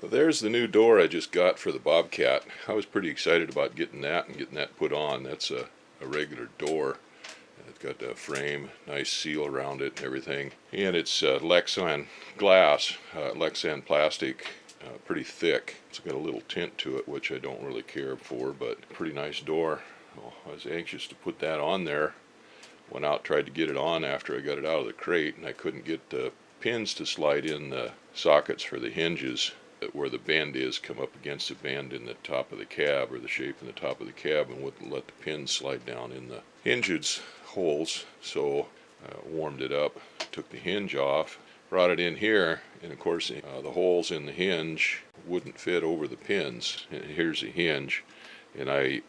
There's the new door I just got for the Bobcat. I was pretty excited about getting that and getting that put on. That's a regular door. It's got a frame, nice seal around it and everything. And it's Lexan glass, Lexan plastic, pretty thick. It's got a little tint to it, which I don't really care for, but pretty nice door. Well, I was anxious to put that on there. Went out, tried to get it on after I got it out of the crate, and I couldn't get the pins to slide in the sockets for the hinges where the bend is, come up against the bend in the top of the cab, or the shape in the top of the cab, and wouldn't let the pins slide down in the hinges holes. So warmed it up, took the hinge off, brought it in here, and of course the holes in the hinge wouldn't fit over the pins. And here's the hinge, and I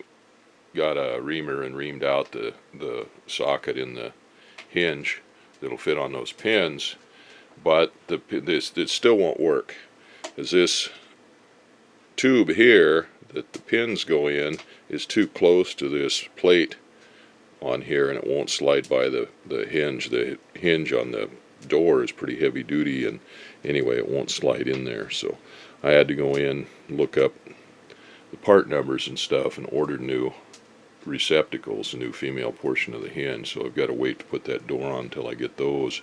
got a reamer and reamed out the socket in the hinge that'll fit on those pins, but it still won't work, as this tube here that the pins go in is too close to this plate on here, and it won't slide by the hinge. The hinge on the door is pretty heavy duty, and anyway, it won't slide in there. So I had to go in, look up the part numbers and stuff, and order new receptacles, the new female portion of the hinge. So I've got to wait to put that door on until I get those.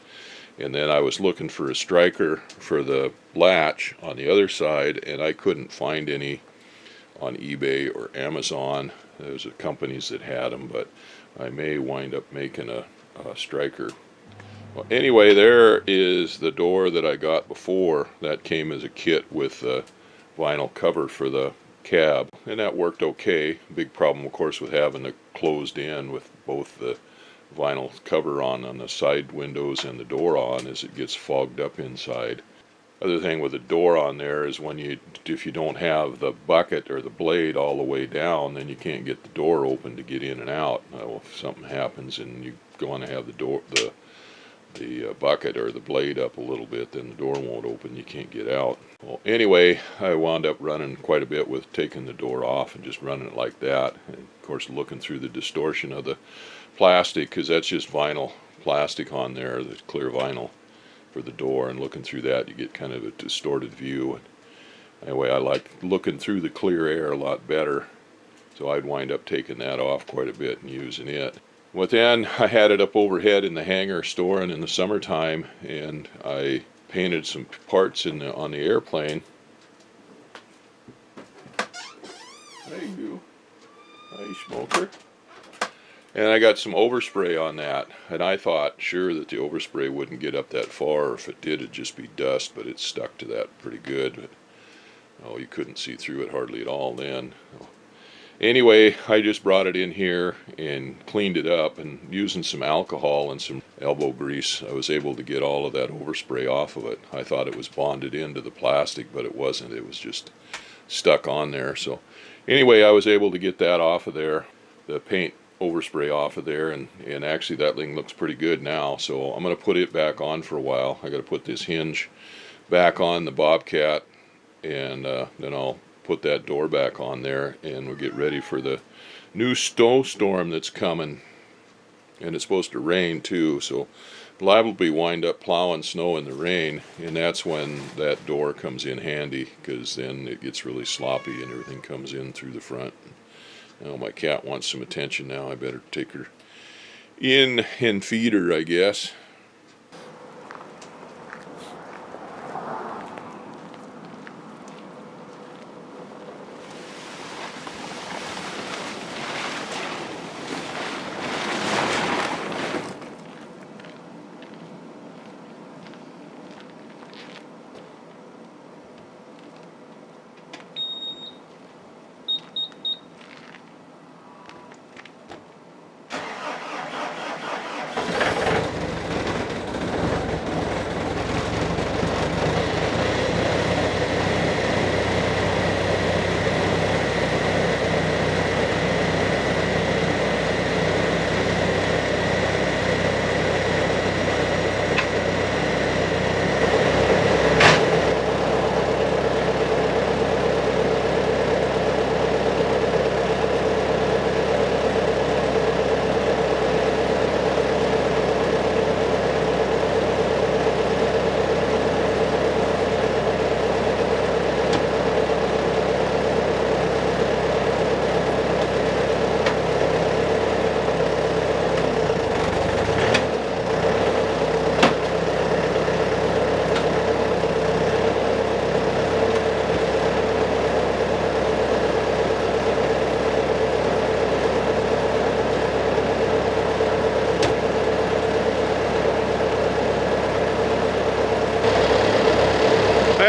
And then I was looking for a striker for the latch on the other side, and I couldn't find any on eBay or Amazon. There's companies that had them, but I may wind up making a striker. Well, anyway, there is the door that I got before. That came as a kit with the vinyl cover for the cab, and that worked okay. Big problem, of course, with having it closed in with both the vinyl cover on the side windows and the door on, is it gets fogged up inside. Other thing with the door on there is if you don't have the bucket or the blade all the way down, then you can't get the door open to get in and out. Well, if something happens and you want to have the bucket or the blade up a little bit, then the door won't open, you can't get out. Well, anyway, I wound up running quite a bit with taking the door off and just running it like that. And of course, looking through the distortion of the plastic, because that's just vinyl plastic on there, the clear vinyl for the door, and looking through that you get kind of a distorted view. And anyway, I like looking through the clear air a lot better, so I'd wind up taking that off quite a bit and using it. Well, then I had it up overhead in the hangar storing in the summertime, and I painted some parts on the airplane. There you go. Hey, smoker. And I got some overspray on that, and I thought sure that the overspray wouldn't get up that far, or if it did, it'd just be dust, but it stuck to that pretty good. But, oh, you couldn't see through it hardly at all then. Anyway, I just brought it in here and cleaned it up, and using some alcohol and some elbow grease, I was able to get all of that overspray off of it. I thought it was bonded into the plastic, but it wasn't. It was just stuck on there. So anyway, I was able to get that off of there, the paint overspray off of there, and actually that thing looks pretty good now. So I'm going to put it back on for a while. I got to put this hinge back on the Bobcat, and then I'll put that door back on there, and we'll get ready for the new snowstorm that's coming. And it's supposed to rain too, so liable to be wind up plowing snow in the rain, and that's when that door comes in handy, because then it gets really sloppy and everything comes in through the front. Now my cat wants some attention now. I better take her in and feed her, I guess.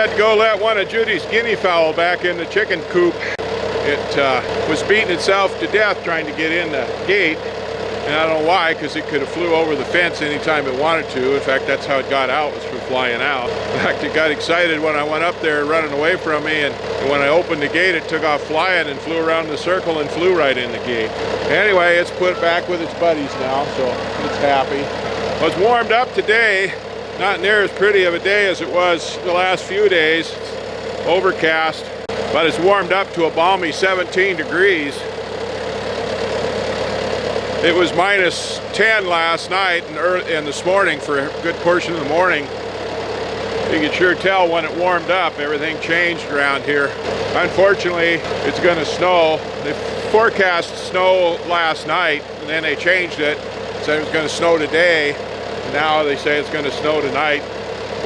had to go let one of Judy's guinea fowl back in the chicken coop. It was beating itself to death trying to get in the gate, and I don't know why, because it could have flew over the fence anytime it wanted to. In fact, that's how it got out, was from flying out. In fact, it got excited when I went up there running away from me, and when I opened the gate, it took off flying and flew around the circle and flew right in the gate. Anyway, it's put back with its buddies now, so it's happy. Well, it's warmed up today. Not near as pretty of a day as it was the last few days. It's overcast, but it's warmed up to a balmy 17 degrees. It was minus 10 last night and this morning for a good portion of the morning. You can sure tell when it warmed up, everything changed around here. Unfortunately, it's going to snow. They forecast snow last night, and then they changed it. Said it was going to snow today. Now they say it's going to snow tonight.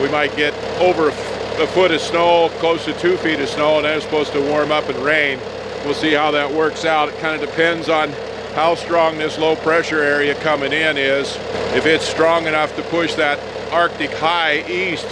We might get over a foot of snow, close to 2 feet of snow, and then it's supposed to warm up and rain. We'll see how that works out. It kind of depends on how strong this low pressure area coming in is. If it's strong enough to push that Arctic high east,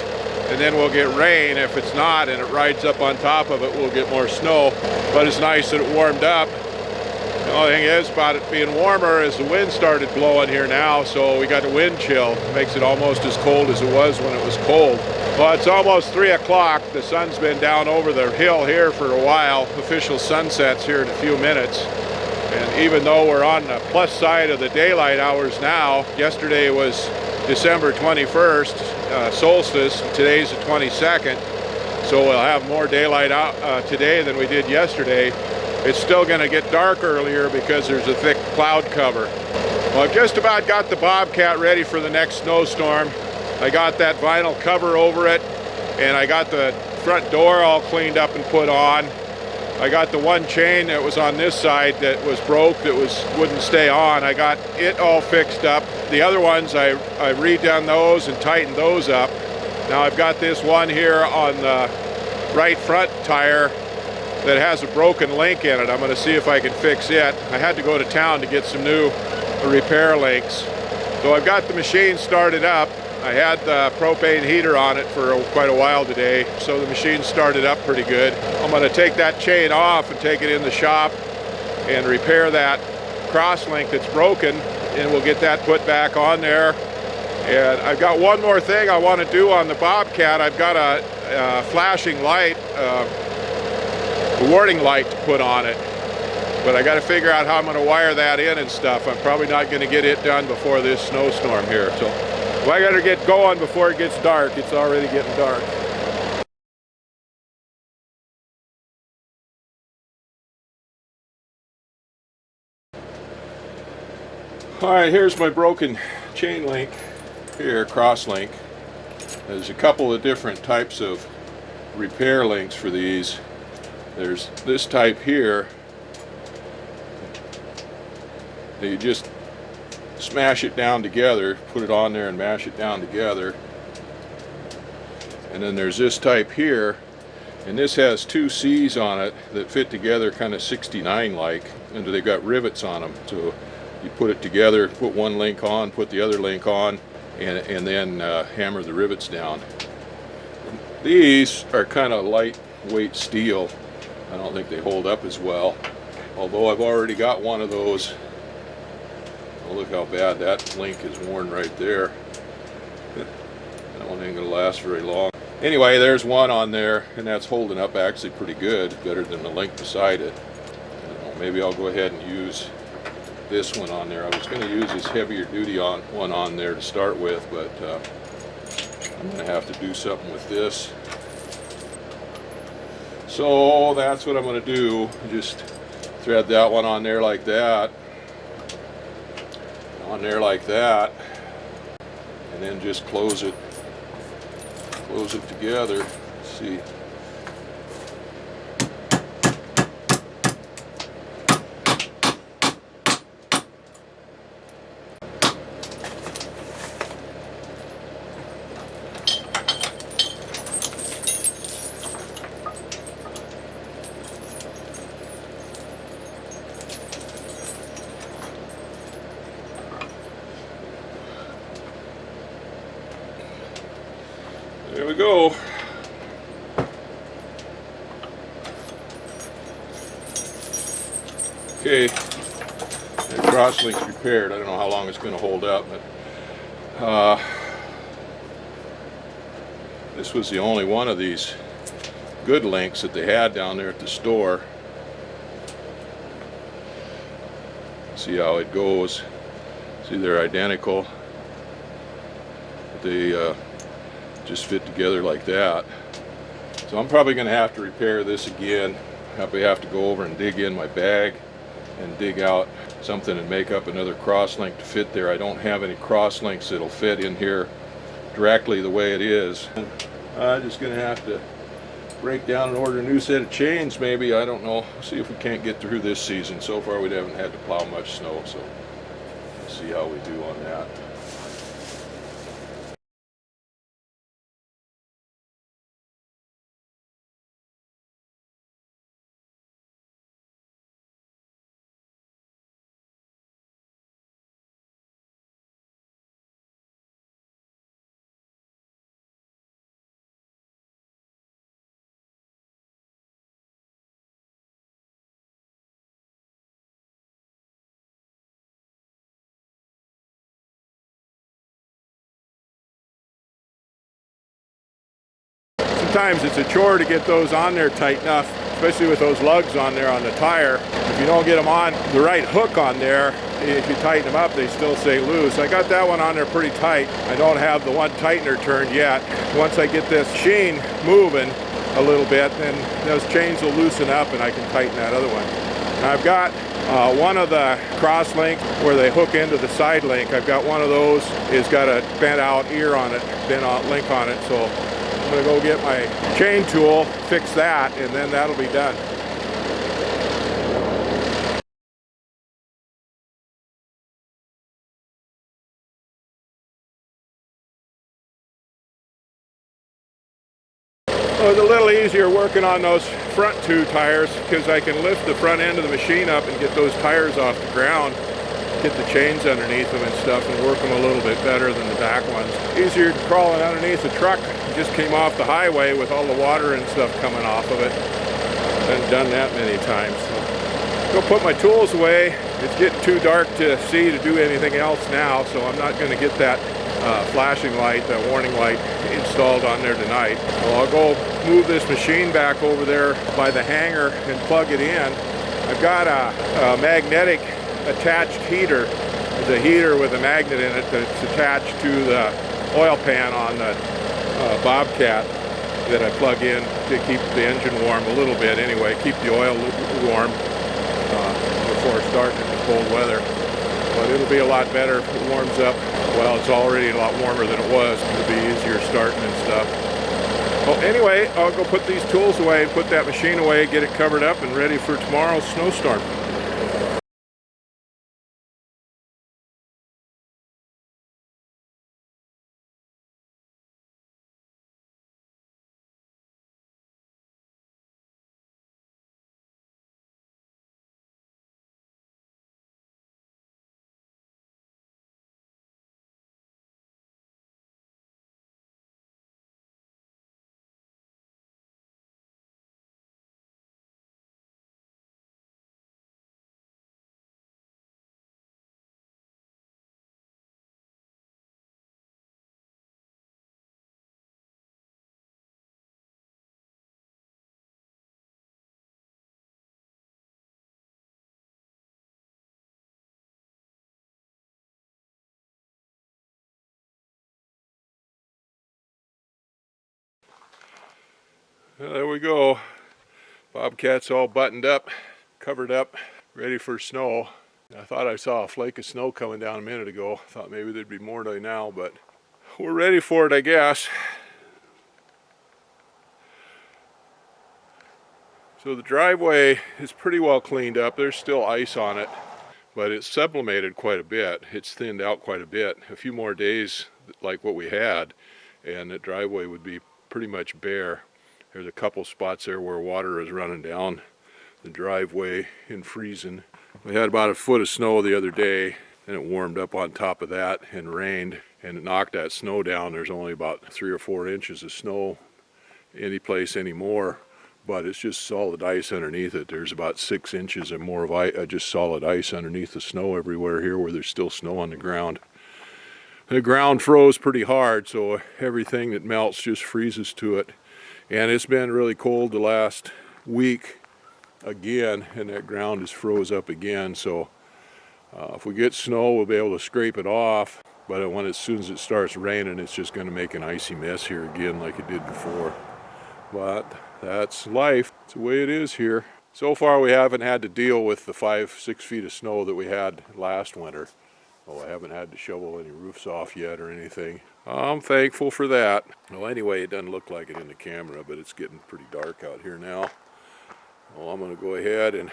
and then we'll get rain. If it's not and it rides up on top of it, we'll get more snow. But it's nice that it warmed up. The only thing is about it being warmer is the wind started blowing here now, so we got a wind chill. It makes it almost as cold as it was when it was cold. Well, it's almost 3 o'clock. The sun's been down over the hill here for a while. Official sunset's here in a few minutes. And even though we're on the plus side of the daylight hours now, yesterday was December 21st, solstice, and today's the 22nd, so we'll have more daylight out today than we did yesterday. It's still going to get dark earlier because there's a thick cloud cover. Well, I've just about got the Bobcat ready for the next snowstorm. I got that vinyl cover over it, and I got the front door all cleaned up and put on. I got the one chain that was on this side that was broke, that wouldn't stay on. I got it all fixed up. The other ones, I redone those and tightened those up. Now I've got this one here on the right front tire that has a broken link in it. I'm going to see if I can fix it. I had to go to town to get some new repair links. So I've got the machine started up. I had the propane heater on it for quite a while today, so the machine started up pretty good. I'm going to take that chain off and take it in the shop and repair that cross link that's broken, and we'll get that put back on there. And I've got one more thing I want to do on the Bobcat. I've got a flashing light, a warning light to put on it, but I got to figure out how I'm going to wire that in and stuff. I'm probably not going to get it done before this snowstorm here, so well, I got to get going before it gets dark. It's already getting dark. All right, here's my broken chain link here, cross link. There's a couple of different types of repair links for these. There's this type here. You just smash it down together, put it on there and mash it down together. And then there's this type here, and this has two C's on it that fit together kind of 69 like, and they've got rivets on them. So you put it together, put one link on, put the other link on, and then hammer the rivets down. These are kind of lightweight steel. I don't think they hold up as well, although I've already got one of those. Oh, look how bad that link is worn right there. That one ain't gonna last very long. Anyway, there's one on there, and that's holding up actually pretty good, better than the link beside it. I don't know, maybe I'll go ahead and use this one on there. I was going to use this heavier duty one on there to start with, but I'm going to have to do something with this. So that's what I'm going to do. Just thread that one on there like that. On there like that, and then just close it together. Let's see. There we go. Okay, the cross link's repaired. I don't know how long it's going to hold up, but this was the only one of these good links that they had down there at the store. See how it goes. See, they're identical. They just fit together like that. So I'm probably going to have to repair this again. Probably have to go over and dig in my bag and dig out something and make up another cross link to fit there. I don't have any cross links that'll fit in here directly the way it is. I'm just going to have to break down and order a new set of chains maybe. I don't know. See if we can't get through this season. So far we haven't had to plow much snow, so let's see how we do on that. Sometimes it's a chore to get those on there tight enough, especially with those lugs on there on the tire. If you don't get them on the right hook on there, if you tighten them up, they still stay loose. I got that one on there pretty tight. I don't have the one tightener turned yet. Once I get this chain moving a little bit, then those chains will loosen up and I can tighten that other one. Now I've got one of the cross link where they hook into the side link. I've got one of those. It's got a bent out ear on it, bent out link on it. So I'm going to go get my chain tool, fix that, and then that'll be done. Well, it's a little easier working on those front two tires because I can lift the front end of the machine up and get those tires off the ground, get the chains underneath them and stuff, and work them a little bit better than the back ones. Easier than crawling underneath the truck. Just came off the highway with all the water and stuff coming off of it. I've done that many times. So, go put my tools away. It's getting too dark to see to do anything else now, so I'm not going to get that flashing light, that warning light installed on there tonight. So I'll go move this machine back over there by the hangar and plug it in. I've got a magnetic attached heater. There's a heater with a magnet in it that's attached to the oil pan on the Bobcat that I plug in to keep the engine warm a little bit anyway, keep the oil warm before starting in the cold weather. But it'll be a lot better if it warms up. Well, it's already a lot warmer than it was. It'll be easier starting and stuff. Well, anyway, I'll go put these tools away and put that machine away, get it covered up and ready for tomorrow's snowstorm. Well, there we go. Bobcat's all buttoned up, covered up, ready for snow. I thought I saw a flake of snow coming down a minute ago. Thought maybe there'd be more by now, but we're ready for it, I guess. So the driveway is pretty well cleaned up. There's still ice on it, but it's sublimated quite a bit. It's thinned out quite a bit. A few more days like what we had, and the driveway would be pretty much bare. There's a couple spots there where water is running down the driveway and freezing. We had about a foot of snow the other day, and it warmed up on top of that and rained, and it knocked that snow down. There's only about 3 or 4 inches of snow any place anymore, but it's just solid ice underneath it. There's about 6 inches and more of just solid ice underneath the snow everywhere here where there's still snow on the ground. The ground froze pretty hard, so everything that melts just freezes to it. And it's been really cold the last week again, and that ground is froze up again. So if we get snow, we'll be able to scrape it off. But as soon as it starts raining, it's just going to make an icy mess here again like it did before. But that's life. It's the way it is here. So far we haven't had to deal with the 5-6 feet of snow that we had last winter. Oh, I haven't had to shovel any roofs off yet or anything. I'm thankful for that. Well, anyway, it doesn't look like it in the camera, but it's getting pretty dark out here now. Well, I'm going to go ahead and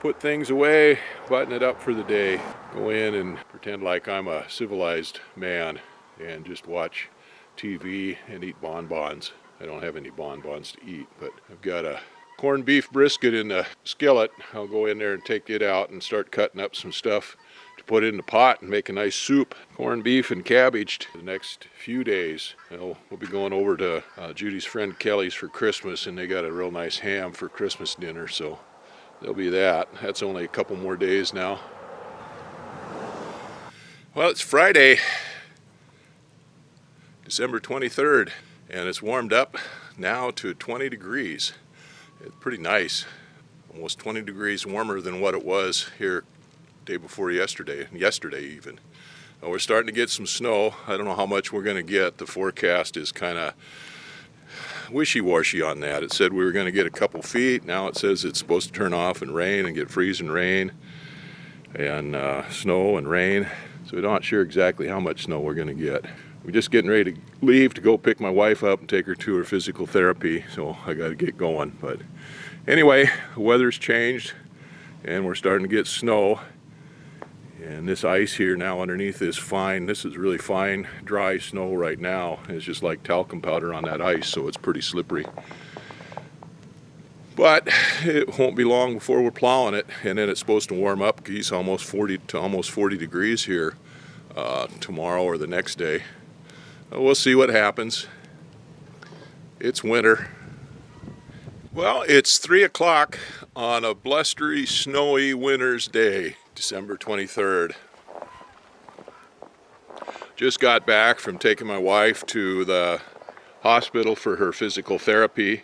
put things away, button it up for the day, go in and pretend like I'm a civilized man and just watch TV and eat bonbons. I don't have any bonbons to eat, but I've got a corned beef brisket in the skillet. I'll go in there and take it out and start cutting up some stuff to put in the pot and make a nice soup. Corned beef and cabbage the next few days. We'll be going over to Judy's friend Kelly's for Christmas, and they got a real nice ham for Christmas dinner, so there'll be that. That's only a couple more days now. Well, it's Friday, December 23rd, and it's warmed up now to 20 degrees. It's pretty nice. Almost 20 degrees warmer than what it was here day before yesterday even. We're starting to get some snow. I don't know how much we're going to get. The forecast is kind of wishy-washy on that. It said we were going to get a couple feet. Now it says it's supposed to turn off and rain and get freezing rain and snow and rain. So we're not sure exactly how much snow we're going to get. We're just getting ready to leave to go pick my wife up and take her to her physical therapy, so I got to get going. But anyway, the weather's changed and we're starting to get snow. And this ice here now underneath is fine. This is really fine, dry snow right now. It's just like talcum powder on that ice, so it's pretty slippery. But it won't be long before we're plowing it, and then it's supposed to warm up. It's almost 40 degrees here tomorrow or the next day. We'll see what happens. It's winter. Well, it's 3 o'clock on a blustery, snowy winter's day, December 23rd. Just got back from taking my wife to the hospital for her physical therapy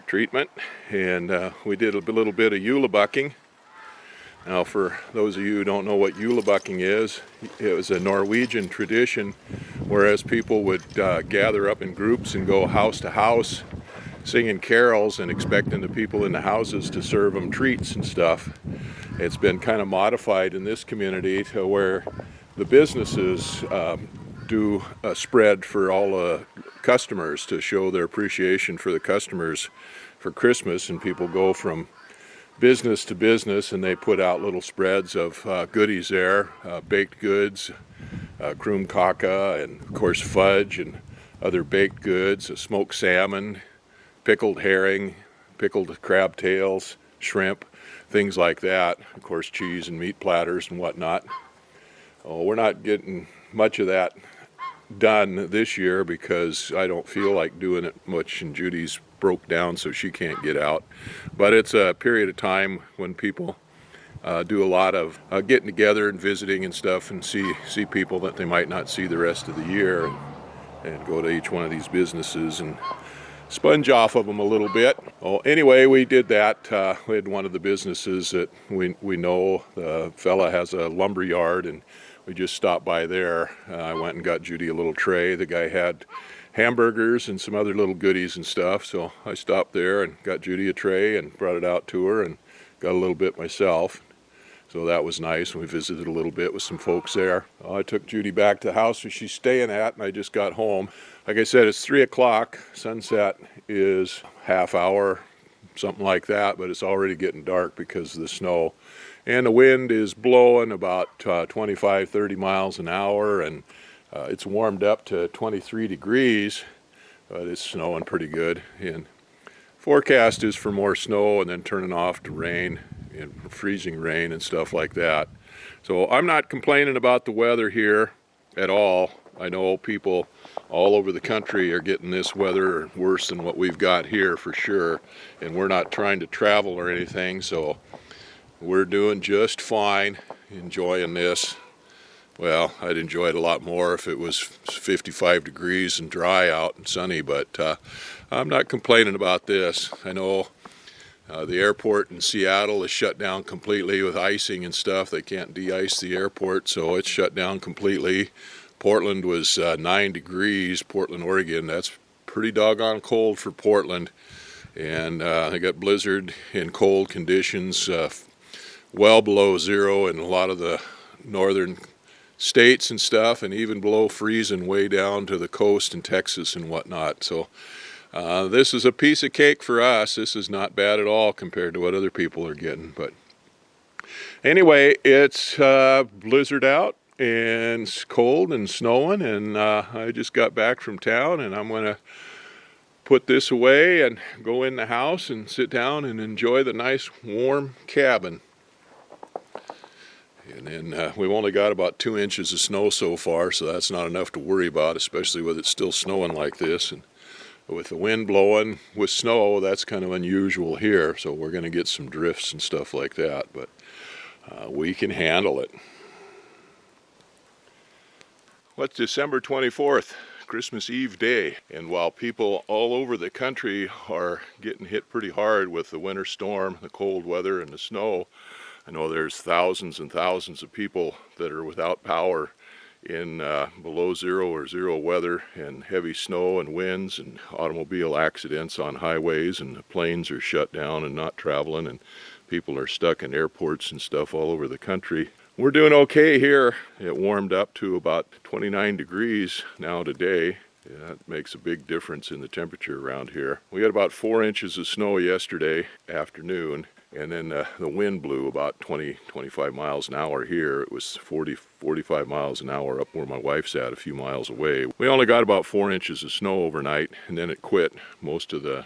treatment, and we did a little bit of Julebucking. Now, for those of you who don't know what Julebucking is, it was a Norwegian tradition, whereas people would gather up in groups and go house to house singing carols and expecting the people in the houses to serve them treats and stuff. It's been kind of modified in this community to where the businesses do a spread for all the customers to show their appreciation for the customers for Christmas, and people go from business to business and they put out little spreads of goodies there, baked goods, kroomkaka, and of course fudge and other baked goods, smoked salmon, pickled herring, pickled crab tails, shrimp, things like that. Of course, cheese and meat platters and whatnot. Oh, we're not getting much of that done this year because I don't feel like doing it much, and Judy's broke down so she can't get out. But it's a period of time when people do a lot of getting together and visiting and stuff, and see people that they might not see the rest of the year, and go to each one of these businesses and sponge off of them a little bit. Oh, anyway, we did that. We had one of the businesses that we know. The fella has a lumber yard, and we just stopped by there. I went and got Judy a little tray. The guy had hamburgers and some other little goodies and stuff, so I stopped there and got Judy a tray and brought it out to her and got a little bit myself. So that was nice. We visited a little bit with some folks there. I took Judy back to the house where she's staying at, and I just got home. Like I said, it's 3 o'clock. Sunset is half hour, something like that, but it's already getting dark because of the snow. And the wind is blowing about 25, 30 miles an hour, and it's warmed up to 23 degrees, but it's snowing pretty good. And forecast is for more snow and then turning off to rain and freezing rain and stuff like that. So I'm not complaining about the weather here at all. I know people all over the country are getting this weather worse than what we've got here for sure, and we're not trying to travel or anything, so we're doing just fine, enjoying this. Well, I'd enjoy it a lot more if it was 55 degrees and dry out and sunny, but I'm not complaining about this. I know the airport in Seattle is shut down completely with icing and stuff. They can't de-ice the airport, so it's shut down completely. Portland was 9 degrees, Portland, Oregon. That's pretty doggone cold for Portland. And they got blizzard in cold conditions, well below zero in a lot of the northern states and stuff, and even below freezing way down to the coast in Texas and whatnot. So this is a piece of cake for us. This is not bad at all compared to what other people are getting. But anyway, it's blizzard out and it's cold and snowing, and I just got back from town, and I'm going to put this away and go in the house and sit down and enjoy the nice warm cabin. And then we've only got about 2 inches of snow so far, so that's not enough to worry about, especially with it still snowing like this. And with the wind blowing with snow, that's kind of unusual here, so we're going to get some drifts and stuff like that, but we can handle it. What's December 24th? Christmas Eve day, and while people all over the country are getting hit pretty hard with the winter storm, the cold weather, and the snow, I know there's thousands and thousands of people that are without power in below zero or zero weather and heavy snow and winds and automobile accidents on highways, and the planes are shut down and not traveling, and people are stuck in airports and stuff all over the country. We're doing okay here. It warmed up to about 29 degrees now today. Yeah, that makes a big difference in the temperature around here. We had about 4 inches of snow yesterday afternoon, and then the wind blew about 20-25 miles an hour here. It was 40-45 miles an hour up where my wife's at, a few miles away. We only got about 4 inches of snow overnight, and then it quit most of the,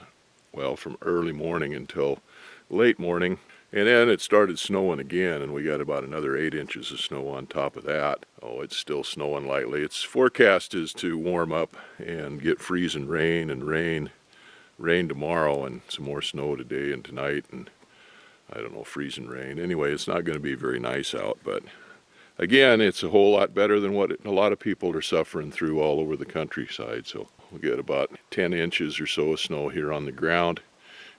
well, from early morning until late morning. And then it started snowing again, and we got about another 8 inches of snow on top of that. Oh, it's still snowing lightly. Its forecast is to warm up and get freezing rain and rain tomorrow, and some more snow today and tonight, and I don't know, freezing rain. Anyway, it's not going to be very nice out, but again, it's a whole lot better than what a lot of people are suffering through all over the countryside. So we get about 10 inches or so of snow here on the ground,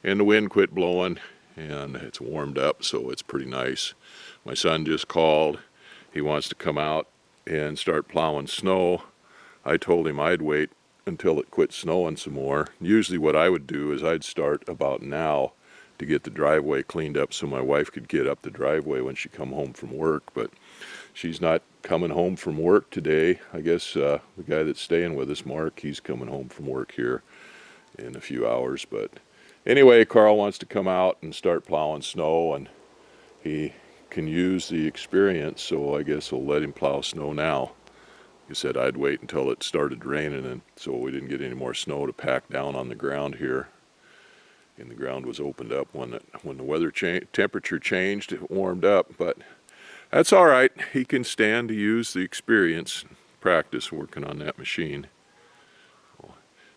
and the wind quit blowing, and it's warmed up, so it's pretty nice. My son just called. He wants to come out and start plowing snow. I told him I'd wait until it quit snowing some more. Usually what I would do is I'd start about now to get the driveway cleaned up so my wife could get up the driveway when she come home from work, but she's not coming home from work today. I guess the guy that's staying with us, Mark, he's coming home from work here in a few hours, but anyway, Carl wants to come out and start plowing snow, and he can use the experience, so I guess I'll let him plow snow now. He said I'd wait until it started raining, and so we didn't get any more snow to pack down on the ground here. And the ground was opened up when the weather temperature changed. It warmed up, but that's all right. He can stand to use the experience, practice working on that machine.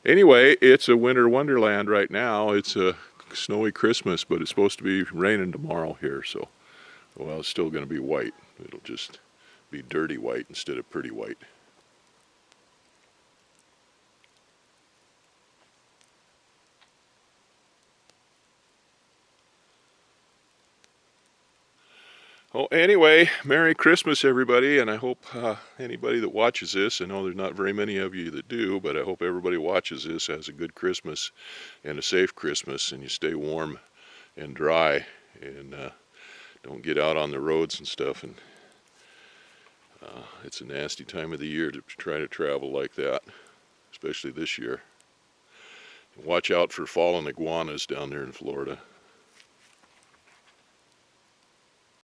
Anyway, it's a winter wonderland right now. It's a snowy Christmas, but it's supposed to be raining tomorrow here, so, well, it's still going to be white. It'll just be dirty white instead of pretty white. Well, anyway, Merry Christmas, everybody, and I hope anybody that watches this, I know there's not very many of you that do, but I hope everybody watches this has a good Christmas and a safe Christmas, and you stay warm and dry, and don't get out on the roads and stuff. And it's a nasty time of the year to try to travel like that, especially this year. Watch out for fallen iguanas down there in Florida.